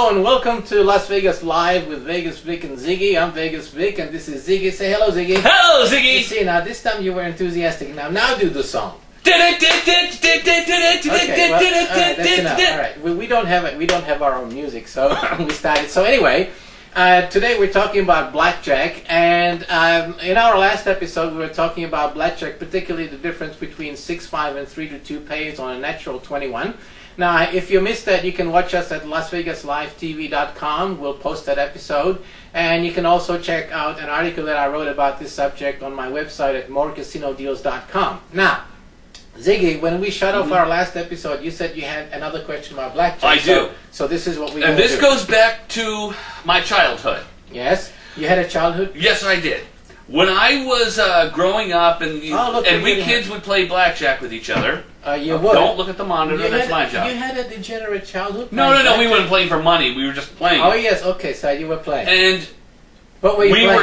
Hello and welcome to Las Vegas Live with Vegas Vic and Ziggy. I'm Vegas Vic and this is Ziggy. Say hello, Ziggy. Hello, Ziggy. You see, now this time you were enthusiastic. Now do the song. Okay, well, all right, that's enough. All right, we don't have our own music, so we started. So anyway, today we're talking about Blackjack, and in our last episode we were talking about Blackjack, particularly the difference between 6-5 and 3-2 pays on a natural 21. Now, if you missed that, you can watch us at LasVegasLiveTV.com. We'll post that episode. And you can also check out an article that I wrote about this subject on my website at morecasinodeals.com. Now, Ziggy, when we shut off our last episode, you said you had another question about Blackjack. I do. So this is what we And this goes back to my childhood. Yes? You had a childhood? Yes, I did. When I was growing up, and we kids would play blackjack with each other. You would. Don't look at the monitor. That's my job. You had a degenerate childhood? No. We weren't playing for money. We were just playing. Oh yes. Okay. So you were playing. And what were you playing? We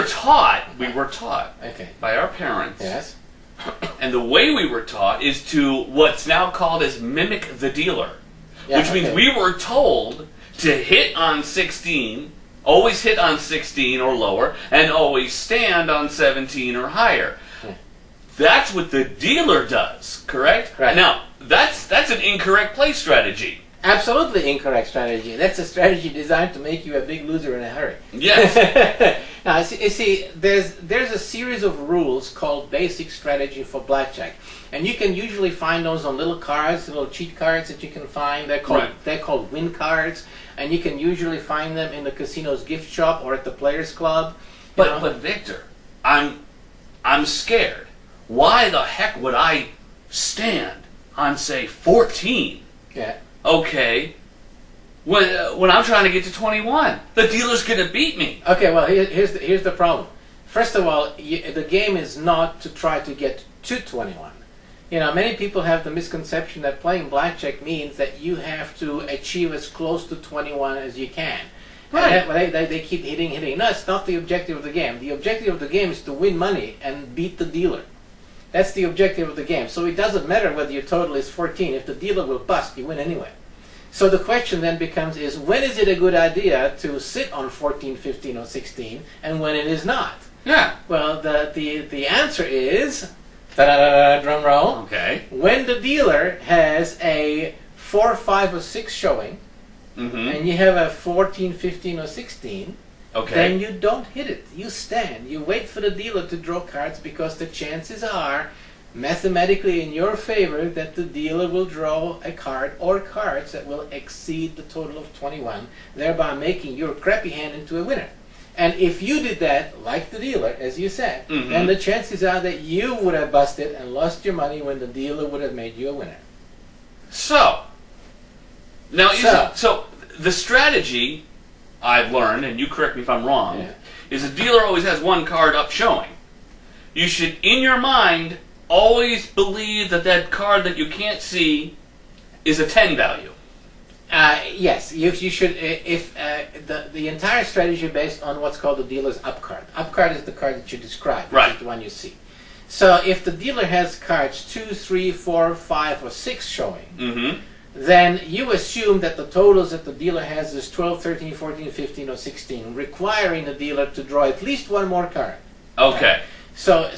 were taught. Okay. By our parents. Yes. And the way we were taught is to what's now called as mimic the dealer, which means we were told to hit on 16. Always hit on 16 or lower, and always stand on 17 or higher. That's what the dealer does, correct? Right. Now, that's an incorrect play strategy. Absolutely incorrect strategy. That's a strategy designed to make you a big loser in a hurry. Yes. Now, you see, there's a series of rules called basic strategy for blackjack, and you can usually find those on little cards, little cheat cards that you can find. They're called win cards, and you can usually find them in the casino's gift shop or at the Players Club. But Victor, I'm scared. Why the heck would I stand on, say, 14? Yeah. Okay. When I'm trying to get to 21, the dealer's gonna beat me. Okay. Well, here's the problem. First of all, the game is not to try to get to 21. You know, many people have the misconception that playing blackjack means that you have to achieve as close to 21 as you can. Right. They keep hitting. No, it's not the objective of the game. The objective of the game is to win money and beat the dealer. That's the objective of the game. So it doesn't matter whether your total is 14. If the dealer will bust, you win anyway. So the question then becomes is when is it a good idea to sit on 14, 15, or 16, and when it is not? Yeah. Well, the answer is, drum roll. Okay. When the dealer has a 4, 5, or 6 showing, and you have a 14, 15, or 16, then you don't hit it. You stand. You wait for the dealer to draw cards because the chances are mathematically in your favor that the dealer will draw a card or cards that will exceed the total of 21, thereby making your crappy hand into a winner. And if you did that, like the dealer, as you said, then the chances are that you would have busted and lost your money when the dealer would have made you a winner. So the strategy I've learned, and you correct me if I'm wrong, is the dealer always has one card up showing. You should, in your mind, always believe that card that you can't see is a 10 value. Yes, you should. If the entire strategy is based on what's called the dealer's up card. Up card is the card that you describe, which is the one you see. So if the dealer has cards 2, 3, 4, 5, or 6 showing, then you assume that the totals that the dealer has is 12, 13, 14, 15, or 16, requiring the dealer to draw at least one more card. Okay. Right? So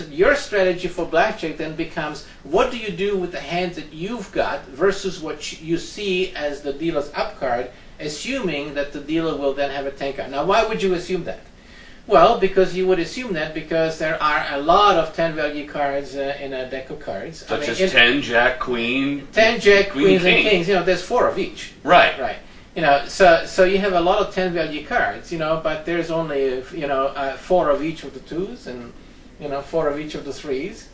your strategy for blackjack then becomes, what do you do with the hands that you've got versus what you see as the dealer's up card, assuming that the dealer will then have a 10 card. Now, why would you assume that? Well, because you would assume that because there are a lot of 10 value cards in a deck of cards. Such as 10, Jack, Queen. 10, Jack, Queens, and Kings. You know, there's 4 of each. Right. Right. You know, so you have a lot of 10 value cards, you know, but there's only, 4 of each of the 2s and, 4 of each of the 3s.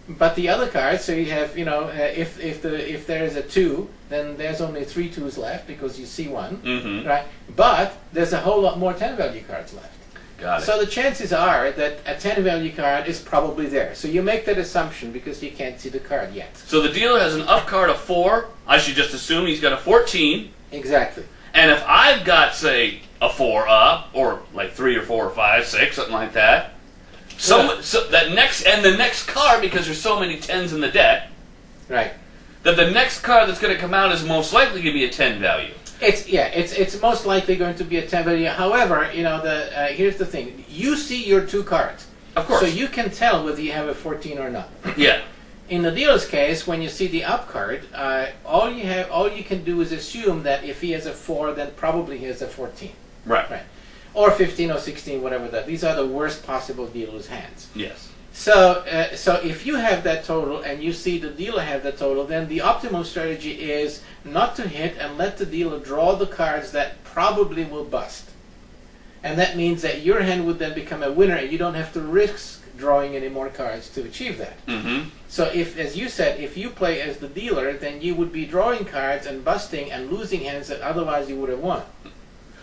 But the other cards, so you have, if there is a 2, then there's only 3 2s left because you see one, right? But there's a whole lot more 10 value cards left. Got it. So the chances are that a 10 value card is probably there. So you make that assumption because you can't see the card yet. So the dealer has an up card of 4. I should just assume he's got a 14. Exactly. And if I've got, say, a 4 up, or like 3 or 4 or 5, 6, something like that, so the next card, because there's so many 10s in the deck, right, that the next card that's going to come out is most likely going to be a 10 value. It's most likely going to be a 10 value. However, here's the thing: you see your two cards, Of course. so you can tell whether you have a 14 or not. Yeah. In the dealer's case, when you see the up card, all you can do is assume that if he has a 4, then probably he has a 14. Right. Right. Or 15 or 16, whatever that. These are the worst possible dealer's hands. Yes. So if you have that total and you see the dealer have that total, then the optimum strategy is not to hit and let the dealer draw the cards that probably will bust. And that means that your hand would then become a winner and you don't have to risk drawing any more cards to achieve that. Mm-hmm. So if, as you said, if you play as the dealer, then you would be drawing cards and busting and losing hands that otherwise you would have won.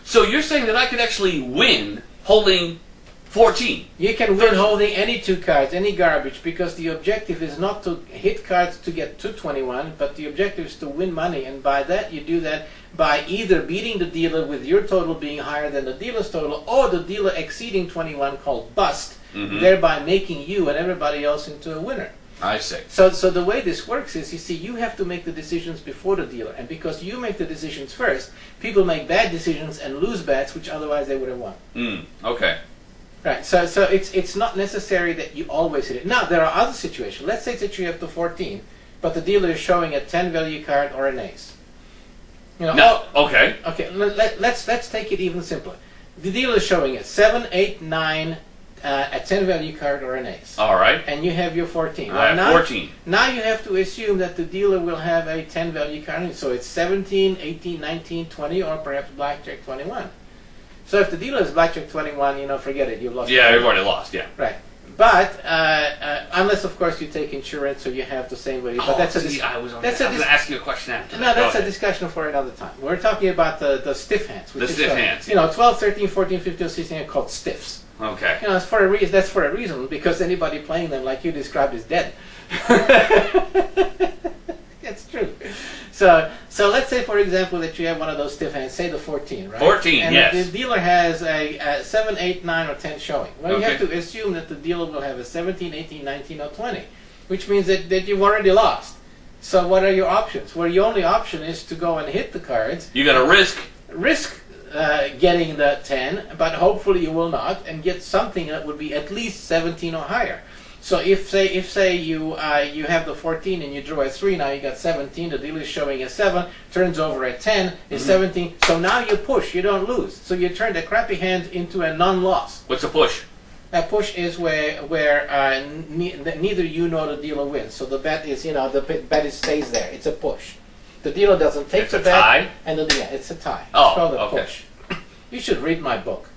So you're saying that I could actually win holding 14? You can win holding any two cards, any garbage, because the objective is not to hit cards to get to 21, but the objective is to win money. And by that, you do that by either beating the dealer with your total being higher than the dealer's total, or the dealer exceeding 21 called bust, thereby making you and everybody else into a winner. I see. So the way this works is, you see, you have to make the decisions before the dealer. And because you make the decisions first, people make bad decisions and lose bets, which otherwise they would have won. Okay. Right, so it's not necessary that you always hit it. Now, there are other situations. Let's say that you have the 14, but the dealer is showing a 10 value card or an ace. Okay. Okay, let's take it even simpler. The dealer is showing a 7, 8, 9, a 10 value card or an ace. All right. And you have your 14. I have 14. Now you have to assume that the dealer will have a 10 value card, so it's 17, 18, 19, 20, or perhaps Blackjack 21. So if the dealer is Blackjack 21, forget it. You've lost. Yeah, you've already lost. Yeah. Right. But unless, of course, you take insurance, so you have the same value. But that's I was going to ask you a question after. No, that's a discussion for another time. We're talking about the stiff hands. The stiff hands. 12, 13, 14, 15, 16 are called stiffs. Okay. That's for a reason, because anybody playing them, like you described, is dead. That's true. So let's say, for example, that you have one of those stiff hands, say the 14, right? 14, and yes. the dealer has a 7, 8, 9, or 10 showing. Well, you have to assume that the dealer will have a 17, 18, 19, or 20, which means that you've already lost. So what are your options? Well, your only option is to go and hit the cards. You got to Risk getting the 10, but hopefully you will not, and get something that would be at least 17 or higher. So if say you have the 14 and you draw a 3, now you got 17, the dealer is showing a 7, turns over a 10, is 17, so now you push, you don't lose. So you turn the crappy hand into a non-loss. What's a push? A push is where neither you nor the dealer wins. So the bet is, the bet stays there. It's a push. The dealer doesn't take the bet. It's a tie? And it's a tie. Oh, it's called a okay. push. You should read my book.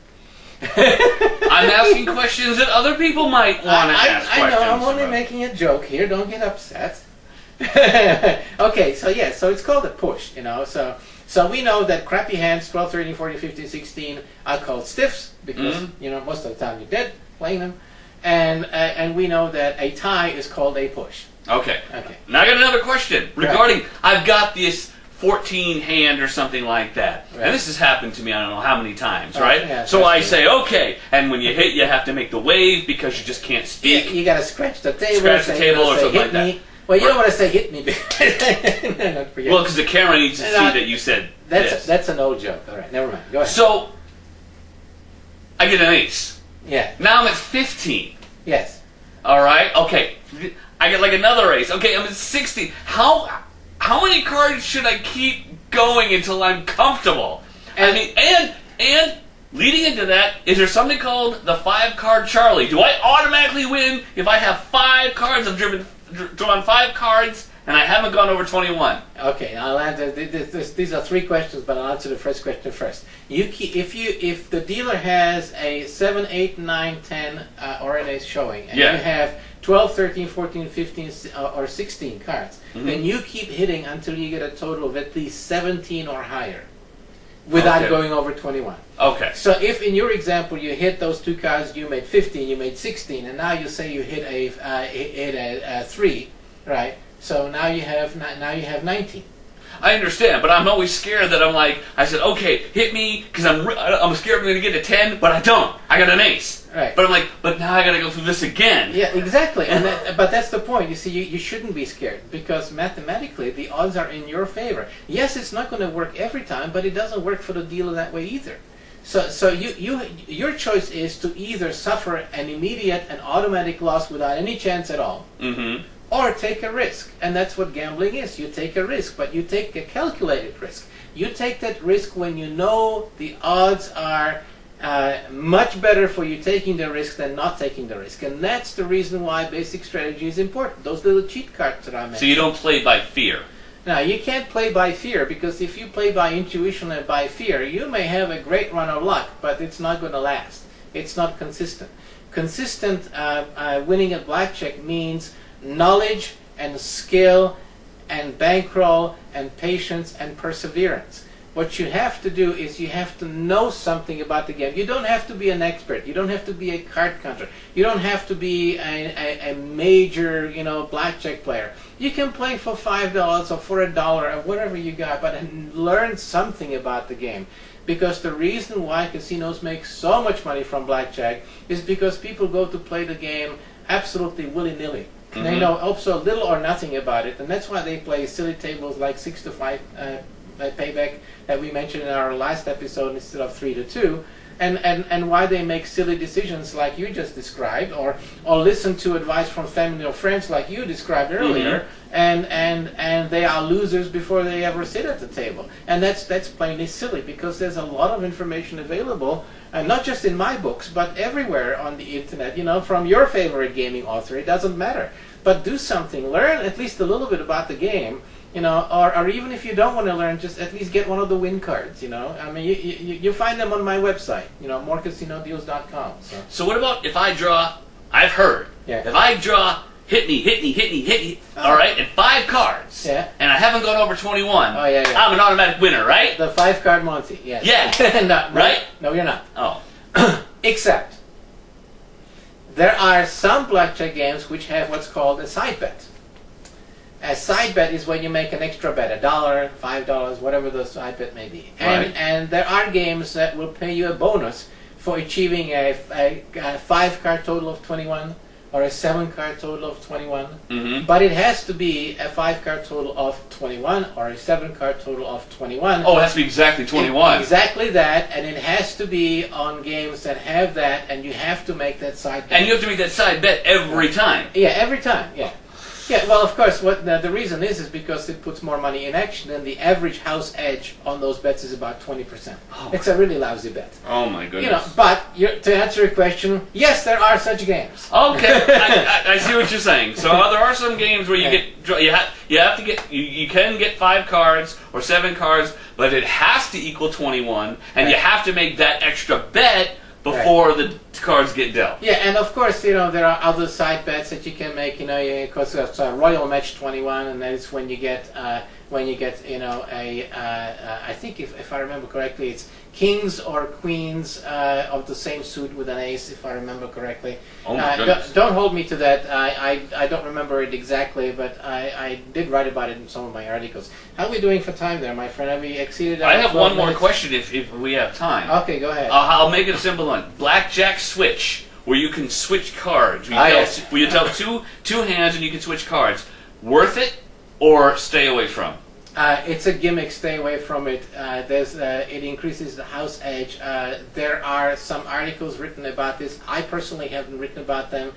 I'm asking questions that other people might want to ask questions. I know, I'm only about. making a joke here. Don't get upset. Okay, so it's called a push, So we know that crappy hands, 12, 13, 14, 15, 16, are called stiffs because, most of the time you're dead playing them. And we know that a tie is called a push. Okay. Now I got another question regarding, I've got this 14 hand or something like that. Right. And this has happened to me I don't know how many times, right? Yeah, so I say, okay, and when you hit, you have to make the wave because you just can't speak. Yeah, you got to scratch the table. Or something like that. Well, you don't want to say hit me. Well, because the camera needs to see that you said this. That's an old joke. All right, never mind. Go ahead. So, I get an ace. Yeah. Now I'm at 15. Yes. All right, okay. I get like another ace. Okay, I'm at 60. How many cards should I keep going until I'm comfortable? And leading into that, is there something called the 5-card Charlie? Do I automatically win if I have 5 cards? I've drawn 5 cards and I haven't gone over 21. Okay, I'll answer. These are 3 questions, but I'll answer the first question first. If the dealer has a 7, 8, 9, 10 or an ace showing, and you have 12, 13, 14, 15, or 16 cards, then you keep hitting until you get a total of at least 17 or higher without going over 21. Okay. So if in your example you hit those 2 cards, you made 15, you made 16, and now you say you hit a 3, right? So now you have 19. I understand, but I'm always scared that I said, okay, hit me, because I'm scared I'm going to get a 10, but I don't. I got an ace. Right. But I'm like, but now I got to go through this again. Yeah, exactly. But that's the point. You see, you shouldn't be scared, because mathematically the odds are in your favor. Yes, it's not going to work every time, but it doesn't work for the dealer that way either. So your choice is to either suffer an immediate and automatic loss without any chance at all, or take a risk. And that's what gambling is. You take a risk, but you take a calculated risk. You take that risk when you know the odds are much better for you taking the risk than not taking the risk. And that's the reason why basic strategy is important. Those little cheat cards that I mentioned. So you don't play by fear. Now, you can't play by fear, because if you play by intuition and by fear, you may have a great run of luck, but it's not going to last. It's not consistent. Consistent winning at blackjack means knowledge and skill and bankroll and patience and perseverance. What you have to do is you have to know something about the game. You don't have to be an expert. You don't have to be a card counter. You don't have to be a major, blackjack player. You can play for $5 or for $1 or whatever you got, but learn something about the game. Because the reason why casinos make so much money from blackjack is because people go to play the game absolutely willy-nilly. They know also little or nothing about it, and that's why they play silly tables like 6 to 5 payback that we mentioned in our last episode instead of 3 to 2, and why they make silly decisions like you just described, or listen to advice from family or friends like you described earlier, and they are losers before they ever sit at the table. And that's plainly silly, because there's a lot of information available, and not just in my books, but everywhere on the internet, from your favorite gaming author. It doesn't matter. But do something. Learn at least a little bit about the game, or even if you don't want to learn, just at least get one of the win cards, I mean, you find them on my website, morecasinodeals.com. So what about if I draw, I've heard, if I draw hit me, all right, and 5 cards, and I haven't gone over 21, I'm an automatic winner, right? The 5-card Monty, yes. Yeah. No, right? No, you're not. Oh. Except, there are some blackjack games which have what's called a side bet. A side bet is when you make an extra bet, $1, $5, whatever the side bet may be. And there are games that will pay you a bonus for achieving a 5-card total of 21 or a 7-card total of 21. But it has to be a 5-card total of 21 or a 7-card total of 21. Oh, it has to be exactly 21. Exactly that, and it has to be on games that have that, and you have to make that side bet. And you have to make that side bet every time. Yeah, every time, yeah. Yeah, well, of course, what the reason is because it puts more money in action, and the average house edge on those bets is about 20%. It's a really lousy bet. Oh my goodness! But to answer your question, yes, there are such games. Okay, I see what you're saying. So there are some games where you can get 5 cards or 7 cards, but it has to equal 21, and you have to make that extra bet before the cards get dealt. Yeah, and of course, there are other side bets that you can make. Because it's a Royal Match 21, and that is when you get I think if I remember correctly, it's kings or queens of the same suit with an ace, if I remember correctly. Oh my goodness. Don't hold me to that. I don't remember it exactly, but I did write about it in some of my articles. How are we doing for time there, my friend? Have we exceeded our I have one more minutes? question if we have time. Okay, go ahead. I'll make it a simple one. Blackjack switch, where you can switch cards. Where you tell two hands and you can switch cards. Worth it or stay away from? It's a gimmick. Stay away from it. It increases the house edge. There are some articles written about this. I personally haven't written about them,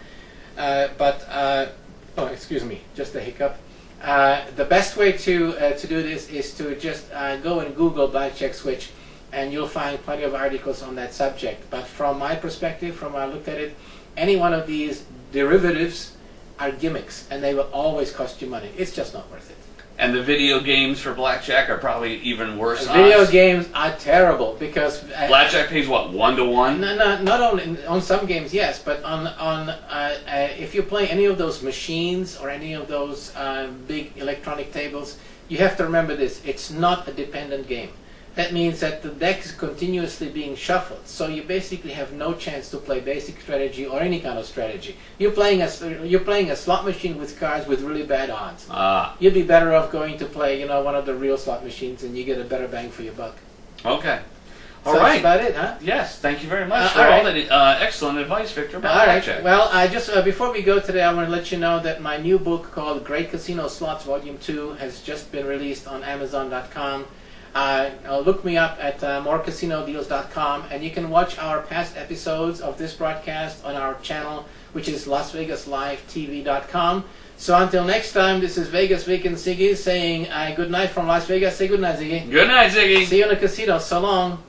excuse me, just a hiccup. The best way to do this is to just go and Google blackjack switch, and you'll find plenty of articles on that subject. But from my perspective, from when I looked at it, any one of these derivatives are gimmicks, and they will always cost you money. It's just not worth it. And the video games for blackjack are probably even worse. Video games are terrible because blackjack pays what, 1-to-1? No, not only on some games, yes, but on if you play any of those machines or any of those big electronic tables, you have to remember this: it's not a dependent game. that means that the deck is continuously being shuffled. So you basically have no chance to play basic strategy or any kind of strategy. You're playing a slot machine with cards with really bad odds. You'd be better off going to play, one of the real slot machines, and you get a better bang for your buck. Okay. So that's about it, huh? Yes. Thank you very much for all that excellent advice, Victor, about Blackjack. Well, just before we go today, I want to let you know that my new book called Great Casino Slots Volume 2 has just been released on Amazon.com. Look me up at morecasinodeals.com, and you can watch our past episodes of this broadcast on our channel, which is LasVegasLiveTV.com. So until next time, this is Vegas Vic and Ziggy saying good night from Las Vegas. Say good night, Ziggy. Good night, Ziggy. See you in the casino. So long.